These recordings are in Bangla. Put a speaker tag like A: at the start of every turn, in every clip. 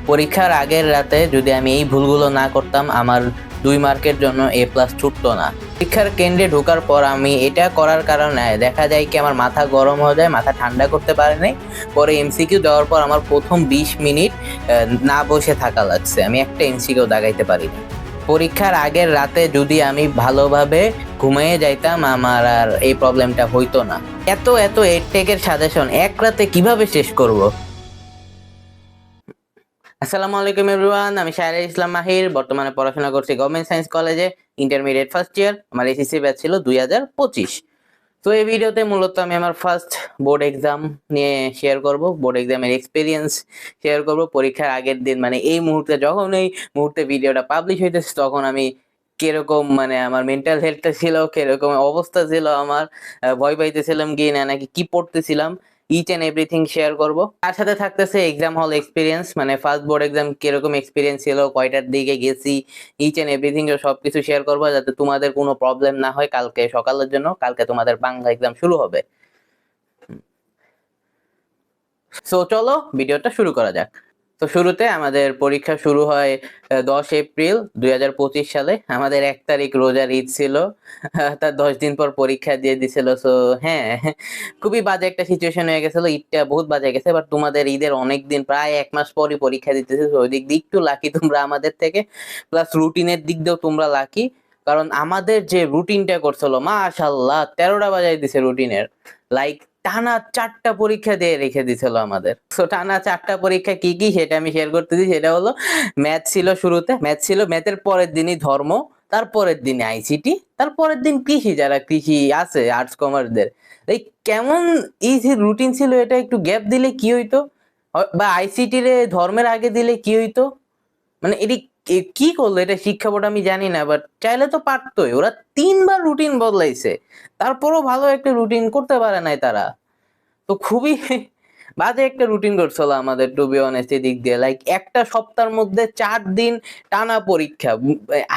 A: পরীক্ষার আগের রাতে যদি আমি এই ভুলগুলো না করতাম, আমার 2 মার্কের জন্য A+ ছুটতো না। পরীক্ষার কেন্দ্রে ঢোকার পর আমি এটা করার কারণে দেখা যায় কি আমার মাথা গরম হয়ে যায়, মাথা ঠান্ডা করতে পারি নাই। পরে MCQ দেওয়ার পর আমার প্রথম 20 মিনিট না বসে থাকা লাগছে, আমি একটা MCQ দাগাইতে পারিনি। পরীক্ষার আগের রাতে যদি আমি ভালোভাবে ঘুমিয়ে যাইতাম, আমার আর এই প্রবলেমটা হইতো না। এত এডটেকের সাজেশন এক রাতে কিভাবে শেষ করব? আসসালামু আলাইকুম এভরিওয়ান, আমি শাহরিয়ার ইসলাম মাহির। বর্তমানে পড়াশোনা করছি গভর্নমেন্ট সায়েন্স কলেজে, ইন্টারমিডিয়েট ফার্স্ট ইয়ার। আমার এসএসসি ব্যাচ ছিল 2025। তো এই ভিডিওতে মূলত আমি আমার ফার্স্ট বোর্ড এক্সাম নিয়ে শেয়ার করব, বোর্ড এক্সামের এক্সপিরিয়েন্স শেয়ার করব। পরীক্ষার আগের দিন মানে এই মুহূর্তে, যখন এই মুহূর্তে ভিডিওটা পাবলিশ হইতেছে, তখন আমি কিরকম মানে আমার মেন্টাল হেলথটা ছিল, কিরকম অবস্থা ছিল আমার, ভয় পাইতেছিলাম কি না, নাকি কি পড়তেছিলাম, ইচ এন্ড এভরিথিং শেয়ার করব। তার সাথে থাকতেছে এক্সাম হল এক্সপিরিয়েন্স, মানে ফার্স্ট বোর্ড এক্সাম কিরকম এক্সপিরিয়েন্স ছিল, কয়টার দিকে গেছি, ইচ এন্ড এভরিথিং সবকিছু শেয়ার করবো, যাতে তোমাদের কোনো প্রবলেম না হয় কালকে সকালের জন্য। কালকে তোমাদের বাংলা এক্সাম শুরু হবে। সো চলো ভিডিওটা শুরু করা যাক। তো শুরুতে আমাদের পরীক্ষা শুরু হয় 10 এপ্রিল 2025 সালে। আমাদের 1 তারিখ রোজার ঈদ ছিল, তার 10 দিন পর পরীক্ষা দিয়ে দিছিল। সো হ্যাঁ, খুবই বাজে একটা সিচুয়েশন হয়ে গেছিল। ঈদটা বহুত বাজে গেছে, বাট তোমাদের ঈদের অনেক দিন, প্রায় 1 মাস পরই পরীক্ষা দিতেছে। ওই দিক দিয়ে একটু লাকি তোমরা আমাদের থেকে, প্লাস রুটিনের দিক দিয়েও তোমরা লাকি। কারণ আমাদের যে রুটিনটা করছিল, মাশাআল্লাহ 13টা বাজায় দিছে রুটিনের। লাইক টানা 4টা পরীক্ষা দিয়ে রেখে দিছিল আমাদের। সো টানা 4টা পরীক্ষা কি কি সেটা আমি শেয়ার করতেছি। সেটা হলো ম্যাথ ছিল, শুরুতে ম্যাথ ছিল, ম্যাথের পরের দিনই ধর্ম, তারপরের দিনে আইসিটি, তারপরের দিন কৃষি, যারা কৃষি আছে আর্টস কমার্সদের। এই কেমন ইজি রুটিন ছিল এটা, একটু গ্যাপ দিলে কি হইতো, বা আইসিটি রে ধর্মের আগে দিলে কি হইতো, মানে এটি কি করলো এটা শিক্ষা বোর্ড আমি জানি না, বাট চাইলে তো পারতোই। ওরা 3বার রুটিন বদলাইছে, তারপরও ভালো একটা রুটিন করতে পারে নাই তারা। তো খুবই বাজে একটা রুটিন করছিল আমাদের, টু বি অনেস্ট। এদিক দিয়ে লাইক একটা সপ্তাহের মধ্যে 4 দিন টানা পরীক্ষা,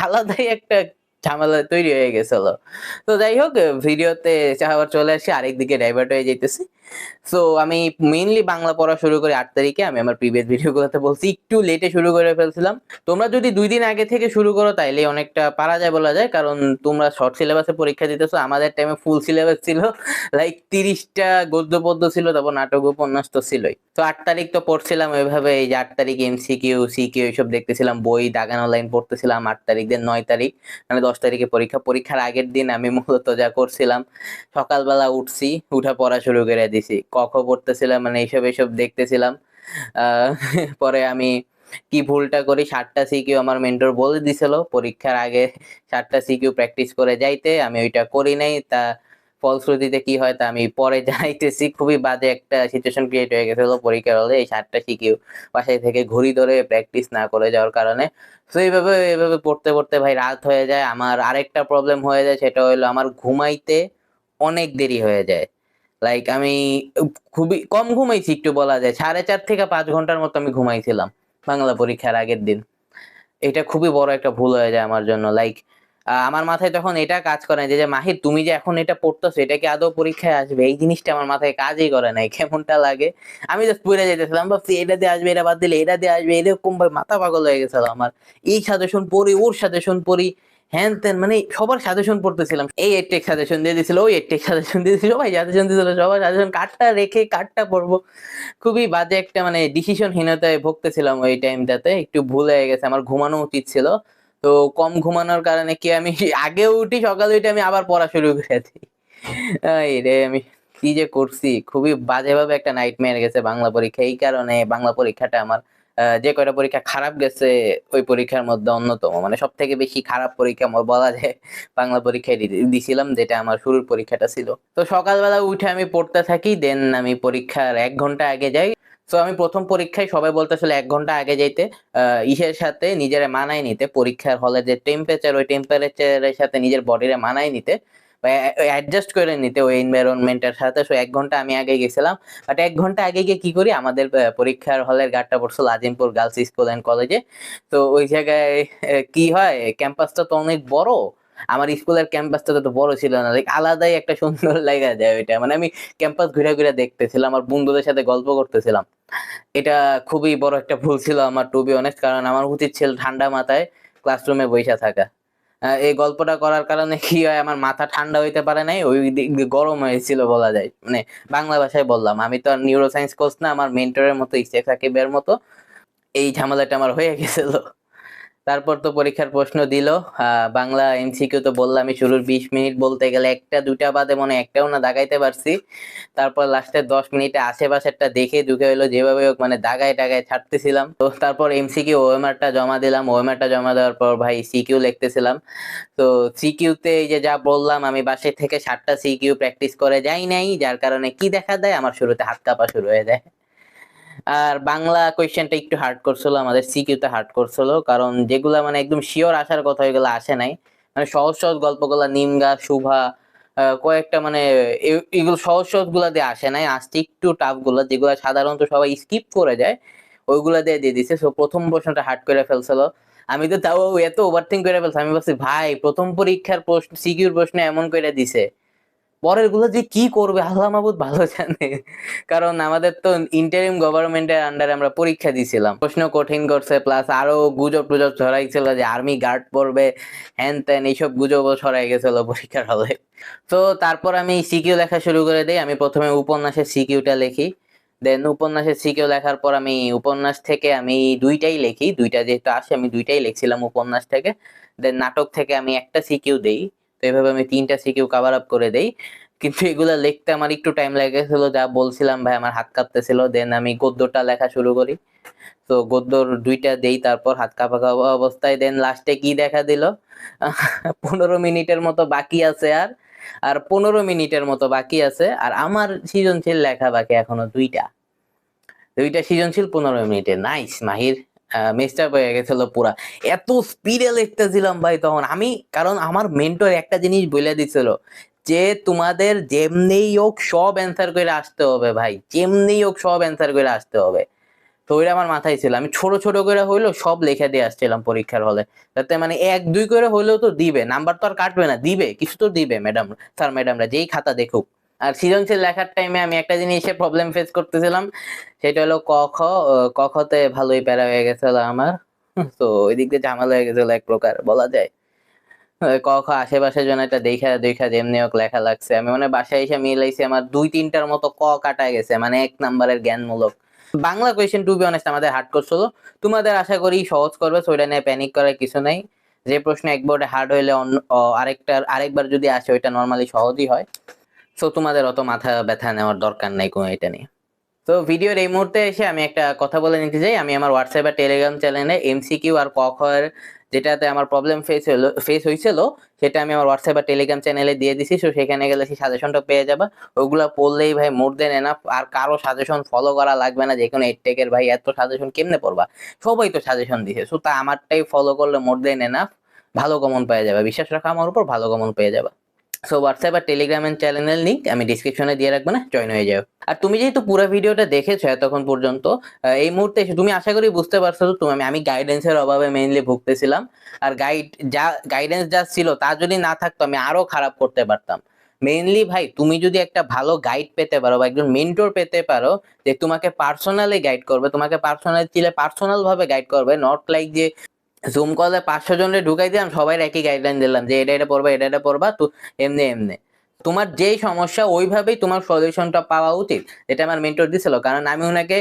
A: আলাদাই একটা ঝামেলা তৈরি হয়ে গেছিল। তো যাই হোক, ভিডিওতে আবার চলে আসি, আরেকদিকে ডাইভার্ট হয়ে যাইতেছি। সো আমি মেইনলি বাংলা পড়া শুরু করি 8 তারিখে। আমি আমার প্রিভিয়াস ভিডিওগুলোতে বলছি একটু লেটে শুরু করে ফেলছিলাম। তোমরা যদি 2 দিন আগে থেকে শুরু করো তাইলে অনেকটা পারা যায় বলা যায়, কারণ তোমরা শর্ট সিলেবাসে পরীক্ষা দিতেছো। আমাদের টাইমে ফুল সিলেবাস ছিল, লাইক 30টা গদ্য পদ্য ছিল, তারপর নাটক উপন্যাস তো ছিলই। তো 8 তারিখ তো পড়ছিলাম ওইভাবে, এই যে 8 তারিখ MCQ CQ এইসব দেখতেছিলাম, বই দাগানো লাইন পড়তেছিলাম। 8 তারিখ দিয়ে 9 তারিখ মানে 10 তারিখে পরীক্ষা। পরীক্ষার আগের দিন আমি মূলত যা করছিলাম, সকালবেলা উঠছি, উঠা পড়া শুরু করে দিছি, ক খ পড়তেছিলাম, মানে এইসব দেখতেছিলাম। আহ পরে আমি কি ভুলটা করি, 7টা সিকিউ আমার মেন্টর বলে দিছিল পরীক্ষার আগে 7টা সিকিউ প্র্যাকটিস করে যাইতে। আমি ওইটা করি নাই, তা ফলশ্রুতিতে কি হয় তা আমি পরে যাইতেছি। খুবই বাজে একটা সিচুয়েশন ক্রিয়েট হয়ে গেছিল পরীক্ষার হলে, এই 7টা সিকিউ বাসায় থেকে ঘড়ি ধরে প্র্যাকটিস না করে যাওয়ার কারণে। তো এইভাবে পড়তে পড়তে ভাই রাত হয়ে যায়। আমার আরেকটা প্রবলেম হয়ে যায়, সেটা হলো আমার ঘুমাইতে অনেক দেরি হয়ে যায়। লাইক আমি খুবই কম ঘুমাইছি, একটু বলা যায় 4.5 থেকে 5 ঘন্টার মতো আমি ঘুমাইছিলাম বাংলা পরীক্ষার আগের দিন। এটা খুবই বড় একটা ভুল হয়ে যায় আমার জন্য। লাইক আমার মাথায় তখন এটা কাজ করে না যে মাহির তুমি যে এখন এটা পড়তেছো, এটা কি আদৌ পরীক্ষায় আসবে, এই জিনিসটা আমার মাথায় কাজই করে নাই। কেমনটা লাগে, আমি জাস্ট পড়ে যাইতেছিলাম, ভাবছি এটা দিয়ে আসবে, এটা বাদ দিলে এটা দিয়ে আসবে, এরকম ভাবে মাথা পাগল হয়ে গেছিল আমার। এই সাজেশন পড়ি, ওর সাজেশন পড়ি, হ্যান তেন, মানে সবার সাজেশন পড়তেছিলাম। এই এডটেক সাজেশন দিয়ে দিছিল, ওই এডটেক সাজেশন দিয়ে দিছিল, ভাই সাজেশন দিছিল, সবার সাজেশন কাটটা রেখে কাটটা পড়বো। খুবই বাজে একটা মানে ডিসিশনহীনতায় ভুগতেছিলাম ওই টাইমটাতে। একটু ভুল হয়ে গেছে, আমার ঘুমানো উচিত ছিল। তো কম ঘুমানোর কারণে কি আমি আগে উঠি, সকালে উঠে আমি আবার পড়া শুরু করে দিই। এই রে, আমি কি যে করছি, খুবই বাজেভাবে একটা নাইটমেয়ার গেছে বাংলা পরীক্ষা। এই কারণে বাংলা পরীক্ষাটা আমার যে কয়টা পরীক্ষা খারাপ গেছে ওই পরীক্ষার মধ্যে অন্যতম, মানে সব থেকে বেশি খারাপ পরীক্ষা আমার বলা যায় বাংলা পরীক্ষায় দিছিলাম, যেটা আমার শুরুর পরীক্ষাটা ছিল। তো সকালবেলা উঠে আমি পড়তে থাকি, দেন আমি পরীক্ষার 1 ঘন্টা আগে যাই। তো আমি প্রথম পরীক্ষায় সবাই বলতেছিল 1 ঘন্টা আগে যাইতে, ইসের সাথে নিজের মানায় নিতে, পরীক্ষার হলে যে টেম্পারেচার, ওই টেম্পারেচারের সাথে নিজের বডিরে মানায় নিতে, বা অ্যাডজাস্ট করে নিতে ওই এনভায়রনমেন্টের সাথে। সো 1 ঘন্টা আমি আগে গেছিলাম। বাট 1 ঘন্টা আগে গিয়ে কি করি, আমাদের পরীক্ষার হলের গার্ডটা পড়ছিল আজিমপুর গার্লস স্কুল অ্যান্ড কলেজে। তো ওই জায়গায় কি হয়, ক্যাম্পাসটা তো অনেক বড়। আমার স্কুলের ক্যাম্পাসটা তো বড় ছিল না, লাইক আলাদাই একটা সুন্দর লাগা যায় ওইটা। মানে আমি ক্যাম্পাস ঘুরে ঘুরে দেখতেছিলাম, আমার বন্ধুদের সাথে গল্প করতেছিলাম। এটা খুবই বড় একটা ভুল ছিল আমার, টু বি অনেস্ট। কারণ আমার উচিত ছিল ঠান্ডা মাথায় ক্লাসরুমে বইসা থাকা। এই গল্পটা করার কারণে কি হয়, আমার মাথা ঠান্ডা হইতে পারে নাই, ওই দিক দিয়ে গরম হয়েছিল বলা যায়। মানে বাংলা ভাষায় বললাম, আমি তো আর নিউরো সায়েন্স কোর্স না, আমার মেন্টরের মতো ইসেক সাকিবের মতো এই ঝামেলাটা আমার হয়ে গেছিল। তারপর তো পরীক্ষার প্রশ্ন দিল। বাংলা এমসিকিউ তো বললামই, শুরুর 20 মিনিট বলতে গেলে একটা দুইটা বাদে মনে হয় একটাও না দাগাইতে পারছি। তারপর লাস্টের 10 মিনিটে আশেপাশেরটা দেখে ঢুকে হইলো যেভাবে হোক, মানে দাগায় দাগায় ছাড়তেছিলাম। তো তারপর এমসিকিউ ওএমআরটা জমা দিলাম। ওএমআরটা জমা দেওয়ার পর ভাই সিকিউ লিখতেছিলাম। তো সিকিউতে এই যে যা বললাম, আমি বাসা থেকে 7টা সিকিউ প্র্যাকটিস করে যাই নাই, যার কারণে কি দেখা দেয়, আমার শুরুতে হাত কাঁপা শুরু হয়ে যায়। আর বাংলা কোয়েশ্চেনটা একটু হার্ড করছিল, আমাদের সিকিউতে হার্ড করছিল, কারণ যেগুলা মানে একদম শিওর আসার কথা ওইগুলো আসে নাই। মানে সহজ সহজ গল্পগুলা, নিম গাছ, শুভা, কয়েকটা মানে এগুলো সহজ সহজ গুলা দিয়ে আসে নাই, আসছে একটু টাফ গুলা, যেগুলা সাধারণত সবাই স্কিপ করে যায়, ওইগুলা দিয়ে দিয়ে দিছে। সো প্রথম প্রশ্নটা হার্ড করে ফেলছিল। আমি তো তাও এত ওভারথিঙ্ক করে ফেলছি, আমি ভাবছি ভাই প্রথম পরীক্ষার প্রশ্ন, সিকিউর প্রশ্ন এমন করে দিছে, পরের গুলো যে কি করবে আল্লাহ মাহবুদ ভালো জানে। কারণ আমাদের তো ইন্টারিম গভর্নমেন্টের আন্ডারে আমরা পরীক্ষা দিছিলাম, প্রশ্ন কঠিন করছে, প্লাস আরো গুজব টুজব ছড়াইছিল যে আর্মি গার্ড পড়বে, হ্যান ত্যান এইসব গুজবও ছড়াই গেছিল পরীক্ষার হলে। তো তারপর আমি সিকিউ লেখা শুরু করে দিই। আমি প্রথমে উপন্যাসের সিকিউটা লিখি, দেন উপন্যাসের সিকিউ লেখার পর আমি উপন্যাস থেকে আমি দুইটাই লিখি, দুইটা যেহেতু আসে আমি দুইটাই লিখছিলাম উপন্যাস থেকে। দেন নাটক থেকে আমি একটা সিকিউ দেই। তো এইভাবে আমি 3টা সিকিউ কভার আপ করে দেই। কিন্তু এগুলা লিখতে আমার একটু টাইম লেগেছিল, যা বলছিলাম ভাই আমার হাত কাঁপতেছিল। দেন আমি গদ্যটা লেখা শুরু করি। তো গদ্যর 2টা দেই, তারপর হাত কাঁপা কাঁপা অবস্থায় দেন লাস্টে কি দেখা দিল, 15 মিনিটের মতো বাকি আছে, আর আর 15 মিনিটের মতো বাকি আছে, আর আমার সৃজনশীল লেখা বাকি এখনো দুইটা সৃজনশীল 15 মিনিটে। নাইস মাহির, মেস্টার হয়ে গেছিল পুরা। এত স্পিডে লিখতেছিলাম ভাই তখন আমি, কারণ আমার মেন্টর একটা জিনিস বলে দিছিল যে তোমাদের যেমনিই হোক সব অ্যান্সার করে আসতে হবে ভাই, যেমনিই হোক সব অ্যান্সার করে আসতে হবে। তো ওইটা আমার মাথায় ছিল, আমি ছোট ছোট করে হইলেও সব লেখা দিয়ে আসছিলাম পরীক্ষার হলে, যাতে মানে 1 2 করে হইলেও তো দিবে, নাম্বার তো আর কাটবে না, দিবে কিছু তো দিবে ম্যাডাম, স্যার ম্যাডামরা যেই খাতা দেখুক। আর সৃজনশীল লেখার টাইমে আমি একটা জিনিসে প্রবলেম ফেস করতেছিলাম, সেটা হলো ক খ। ক খতে ভালোই প্যারা হয়ে গেছিল আমার। তো ওই দিক দিয়ে ঝামেলা হয়ে গেছিল এক প্রকার বলা যায়। ক খ আশেপাশের জন্য একটা দেখা দেখা যেমনি হোক লেখা লাগছে। আমি মানে বাসায় এসে মিলাইছি, আমার 2 3টার মতো ক কাটা গেছে, মানে 1 নাম্বারের জ্ঞানমূলক। Bangla question to be honest আমাদের হার্ড করছিল, তোমাদের আশা করি সহজ করবে, সো এটা নিয়ে প্যানিক করার কিছু নাই। যে প্রশ্ন এক বোর্ডে হার্ড হইলে আরেকবার যদি আসে ওইটা নর্মালি সহজই হয়। সো তোমাদের অত মাথা ব্যথা নেওয়ার দরকার নাই কোনো এটা নিয়ে। তো ভিডিওর এই মুহূর্তে এসে আমি একটা কথা বলে নিতে চাই, আমি আমার হোয়াটসঅ্যাপ আর টেলিগ্রাম চ্যানেলে এমসিকিউ আর ক খ এর যেটাতে আমার প্রবলেম ফেস হয়েছিল, সেটা আমি আমার হোয়াটসঅ্যাপ আর টেলিগ্রাম চ্যানেলে দিয়ে দিছি। সো সেখানে গেলে সেই সাজেশনটা পেয়ে যাবা। ওগুলা পড়লেই ভাই মোর দেন এনাফ, আর কারো সাজেশন ফলো করা লাগবে না। যে কোনো এডটেকের ভাই এত সাজেশন কেমনে পড়বা, সবাই তো সাজেশন দিছে, সো তা আমারটাই ফলো করলে মোর দেন এনাফ, ভালো কমন পেয়ে যাবে, বিশ্বাস রাখা আমার উপর, ভালো কমন পেয়ে যাবে। সো হোয়াটসঅ্যাপ আর টেলিগ্রাম এর চ্যানেলের লিংক আমি ডিসক্রিপশনে দিয়ে রাখবো, না জয়েন হয়ে যাও। আর তুমি যেহেতু পুরো ভিডিওটা দেখেছো এতক্ষণ পর্যন্ত, এই মুহূর্তে এসে তুমি আশা করি বুঝতে পারছো তো তুমি, আমি গাইডেন্সের অভাবে মেইনলি ভুগতেছিলাম। আর গাইডেন্স যা ছিল তা যদি না থাকতো আমি আরো খারাপ করতে পারতাম। মেইনলি ভাই তুমি যদি একটা ভালো গাইড পেতে পারো বা একজন মেন্টর পেতে পারো, যে তোমাকে পার্সোনালি গাইড করবে, তোমাকে পার্সোনাল ভাবে গাইড করবে, নট লাইক যে জুম কলে 500 জনের ঢুকাই দিলাম, সবাই একই গাইডলাইন দিলাম যে এটা এটা পড়বা এটা এটা পড়বা, তো এমনি এমনি তোমার যেই সমস্যা ওইভাবেই তোমার সলিউশনটা পাওয়া উচিত, এটা আমার মেন্টর দিছিল। কারণ আমি ওনাকে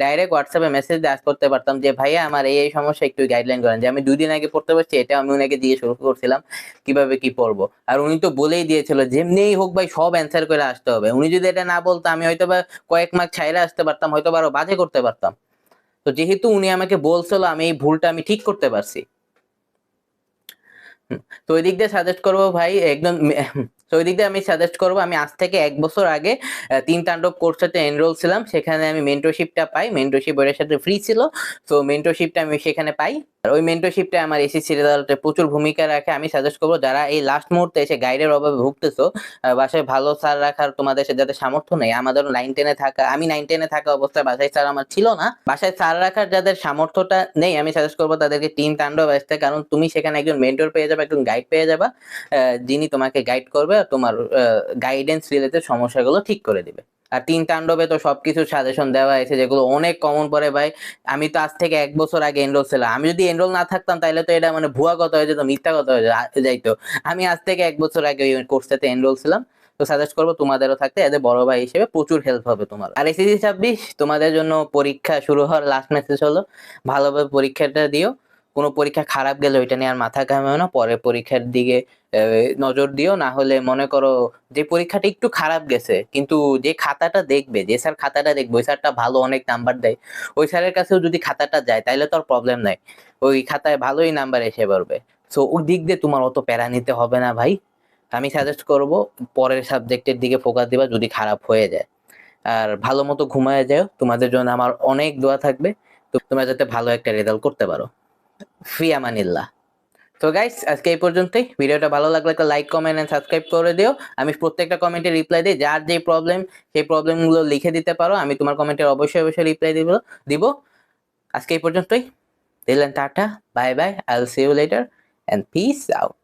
A: ডাইরেক্ট হোয়াটসঅ্যাপে মেসেজ দিয়ে আজ করতে পারতাম যে ভাইয়া আমার এই সমস্যা, একটু গাইডলাইন করেন। যে আমি 2 দিন আগে পড়তে পারছি এটা আমি ওনাকে দিয়ে শুরু করছিলাম কিভাবে কি পড়বো, আর উনি তো বলেই দিয়েছিল যেমনিই হোক ভাই সব অ্যান্সার করে আসতে হবে। উনি যদি এটা না বলতো আমি হয়তো বা কয়েক মার্ক ছাইরা আসতে পারতাম, হয়তো আরো বাজে করতে পারতাম। তো যেহেতু উনি আমাকে বলছিল, আমি এই ভুলটা আমি ঠিক করতে পারছি। তো ওই দিক দিয়ে সাজেস্ট করবো ভাই একদম। তো ওই দিক দিয়ে আমি সাজেস্ট করবো, আমি আজ থেকে 1 বছর আগে 3 তাণ্ডব কোর্সটাতে এনরোল ছিলাম, সেখানে আমি মেন্টরশিপটা পাই, মেন্টরশিপ ওর সাথে ফ্রি ছিল। তো মেন্টরশিপটা আমি সেখানে পাই, আর ওই মেন্টরশিপটা আমার এসএসসি রেজাল্টে প্রচুর ভূমিকা রাখে। আমি সাজেস্ট করবো যারা এই লাস্ট মুহূর্তে এসে গাইডের অভাবে ভুগতেছো, বাসায় ভালো স্যার রাখার তোমাদের যাদের সামর্থ্য নেই, আমাদের 9 10-এ থাকা, আমি 9 10-এ থাকা অবস্থায় বাসায় স্যার আমার ছিল না, বাসায় স্যার রাখার যাদের সামর্থ্যটা নেই, আমি সাজেস্ট করবো তাদেরকে 3 তাণ্ডব আসতে। কারণ তুমি সেখানে একজন মেন্টর পেয়ে যাবে, একজন গাইড পেয়ে যাবা, যিনি তোমাকে গাইড করবে। তোমার গাইডেন্স রিলেটেড সমস্যাগুলো ঠিক করে দিবে। আর 3 তাণ্ডবে তো সবকিছু সাজেশন দেওয়া আছে যেগুলো অনেক কমন পড়ে ভাই। আমি তো আজ থেকে 1 বছর আগে এনরোল ছিলাম। আমি যদি এনরোল না থাকতাম তাহলে তো এটা মানে ভুয়া কথা হয়ে যেত, মিথ্যা কথা হয়ে যাইতো। আমি আজ থেকে 1 বছর আগে ওই কোর্সটাতে এনরোল ছিলাম। তো সাজেস্ট করবো তোমাদেরও থাকতে, এদের বড় ভাই হিসেবে প্রচুর হেল্প হবে তোমার। আর এসএসসি 26 তোমাদের জন্য পরীক্ষা শুরু হওয়ার লাস্ট মেসেজ হলো, ভালোভাবে পরীক্ষাটা দিও। কোনো পরীক্ষা খারাপ গেলে ওইটা নিয়ে আর মাথা ঘামিও না, পরের পরীক্ষার দিকে নজর দিও। না হলে মনে করো যে পরীক্ষাটা একটু খারাপ গেছে কিন্তু যে খাতাটা দেখবে, যে স্যার খাতাটা দেখবে ওই স্যারটা ভালো অনেক নাম্বার দেয়, ওই স্যারের কাছেও যদি খাতাটা যায় তাহলে তো আর প্রবলেম নাই, ওই খাতায় ভালোই নাম্বার এসে পড়বে। সো ওই দিক দিয়ে তোমার অত প্যারা নিতে হবে না ভাই। আমি সাজেস্ট করব পরের সাবজেক্টের দিকে ফোকাস দিবা যদি খারাপ হয়ে যায়। আর ভালো মতো ঘুমায় যাও, তোমাদের জন্য আমার অনেক দোয়া থাকবে, তো তোমরা যাতে ভালো একটা রেজাল্ট করতে পারো। ফি আমানিল্লাহ। তো গাইস আজকে এই পর্যন্তই। ভিডিওটা ভালো লাগলে একটা লাইক কমেন্ট এন্ড সাবস্ক্রাইব করে দিও। আমি প্রত্যেকটা কমেন্টে রিপ্লাই দিই, যার যে প্রবলেম সেই প্রবলেমগুলো লিখে দিতে পারো, আমি তোমার কমেন্টের অবশ্যই অবশ্যই রিপ্লাই দিব। আজকে এই পর্যন্তই। দিলেন টাটা, bye bye, I will see you later and peace out.